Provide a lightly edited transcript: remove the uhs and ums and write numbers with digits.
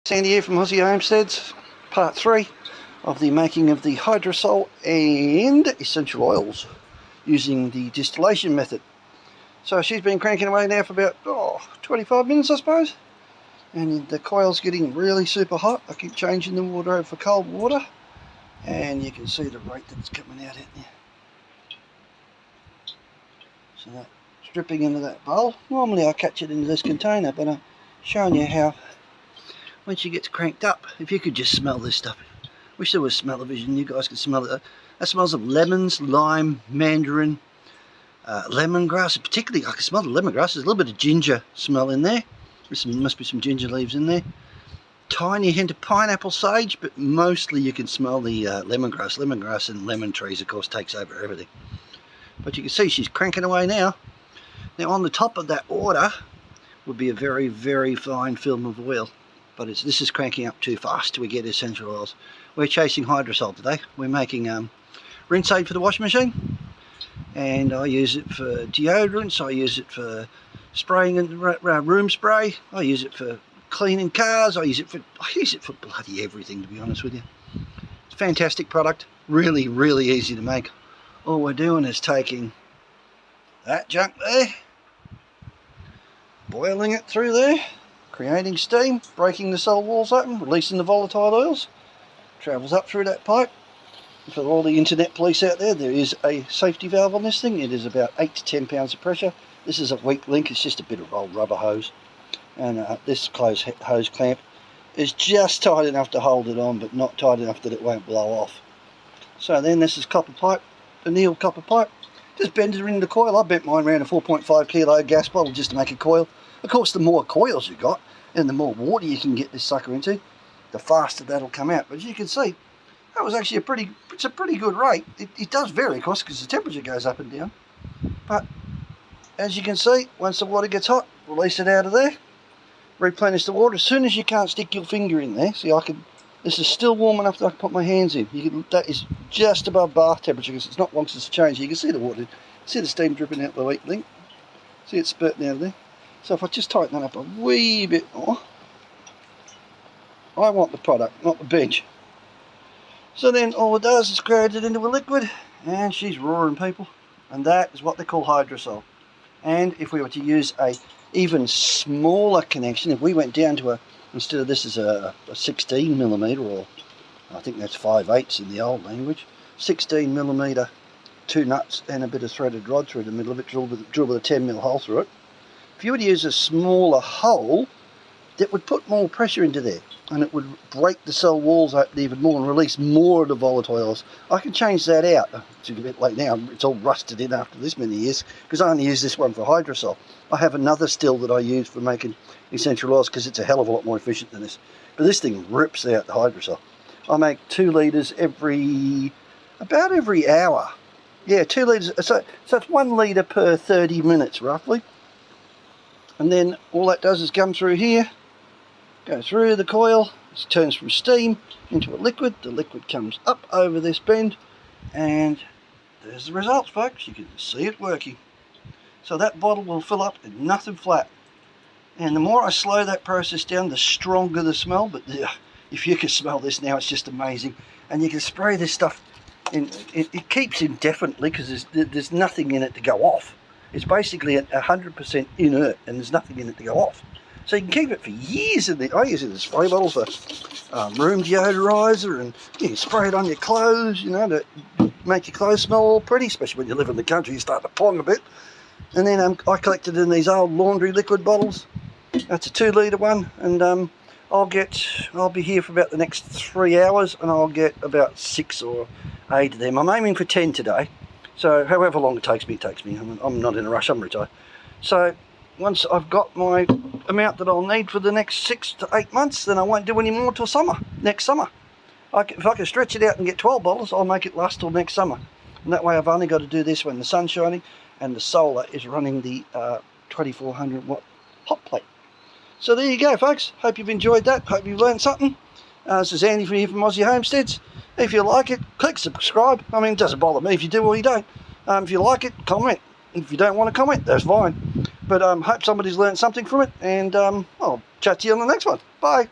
Sandy here from Aussie Homesteads, part 3 of the making of the Hydrosol and Essential oils using the distillation method. So she's been cranking away now for about 25 minutes I suppose, and the coil's getting really super hot. I keep changing the water over for cold water and you can see the rate that's coming out at there. So that's dripping into that bowl. Normally I catch it into this container, but I'm showing you how when she gets cranked up, if you could just smell this stuff. Wish there was smell-o-vision, you guys could smell it. That smells of lemons, lime, mandarin, lemongrass. Particularly, I can smell the lemongrass. There's a little bit of ginger smell in there. Must be some ginger leaves in there. Tiny hint of pineapple sage, but mostly you can smell the lemongrass. Lemongrass and lemon trees, of course, takes over everything. But you can see she's cranking away now. Now on the top of that water would be a very, very fine film of oil. But this is cranking up too fast till we get essential oils. We're chasing Hydrosol today. We're making rinse aid for the washing machine, and I use it for deodorants, I use it for spraying and room spray, I use it for cleaning cars, I use it for bloody everything, to be honest with you. It's a fantastic product, really, really easy to make. All we're doing is taking that junk there, boiling it through there, creating steam, breaking the cell walls open, releasing the volatile oils, travels up through that pipe. For all the internet police out there, there is a safety valve on this thing. It is about 8 to 10 pounds of pressure. This is a weak link, it's just a bit of old rubber hose. And this closed hose clamp is just tight enough to hold it on, but not tight enough that it won't blow off. So then this is copper pipe, annealed copper pipe. Just bend it into the coil. I bent mine around a 4.5 kilo gas bottle just to make a coil. Of course, the more coils you got and the more water you can get this sucker into, the faster that'll come out. But as you can see, that was actually it's a pretty good rate. It does vary, of course, because the temperature goes up and down. But as you can see, once the water gets hot, release it out of there, replenish the water. As soon as you can't stick your finger in there, see, this is still warm enough that I can put my hands in. That is just above bath temperature because it's not long since it's changed. You can see the water, see the steam dripping out the weak link. See it spurting out of there. So if I just tighten that up a wee bit more, I want the product, not the bench. So then all it does is create it into a liquid, and she's roaring, people. And that is what they call Hydrosol. And if we were to use a even smaller connection, if we went down to instead of this is a 16mm, or I think that's 5/8 in the old language, 16mm, 2 nuts and a bit of threaded rod through the middle of it, drill with a 10mm hole through it. If you were to use a smaller hole, that would put more pressure into there, and it would break the cell walls open even more and release more of the volatiles. I can change that out. It's a bit late now, it's all rusted in after this many years, because I only use this one for Hydrosol. I have another still that I use for making essential oils because it's a hell of a lot more efficient than this. But this thing rips out the Hydrosol. I make 2 litres about every hour. Yeah, 2 litres, so it's 1 litre per 30 minutes roughly. And then all that does is come through here, go through the coil, it turns from steam into a liquid, the liquid comes up over this bend, and there's the results, folks. You can see it working. So that bottle will fill up in nothing flat. And the more I slow that process down, the stronger the smell. But if you can smell this now, it's just amazing. And you can spray this stuff, it keeps indefinitely because there's nothing in it to go off. It's basically 100% inert and there's nothing in it to go off. So you can keep it for years. I use it as spray bottles for room deodorizer, and you can spray it on your clothes, you know, to make your clothes smell all pretty, especially when you live in the country, you start to pong a bit. And then I collected in these old laundry liquid bottles. That's a 2 litre one, and I'll be here for about the next 3 hours, and I'll get about 6 or 8 of them. I'm aiming for 10 today. So however long it takes me, I'm not in a rush, I'm retired. So once I've got my amount that I'll need for the next 6 to 8 months, then I won't do any more till summer, next summer. If I can stretch it out and get 12 bottles, I'll make it last till next summer. And that way I've only got to do this when the sun's shining and the solar is running the 2400 watt hot plate. So there you go, folks. Hope you've enjoyed that. Hope you've learned something. This is Andy here from Aussie Homesteads. If you like it, click subscribe. I mean, it doesn't bother me if you do or you don't. If you like it, comment. If you don't want to comment, that's fine. But hope somebody's learned something from it, and I'll chat to you on the next one. Bye.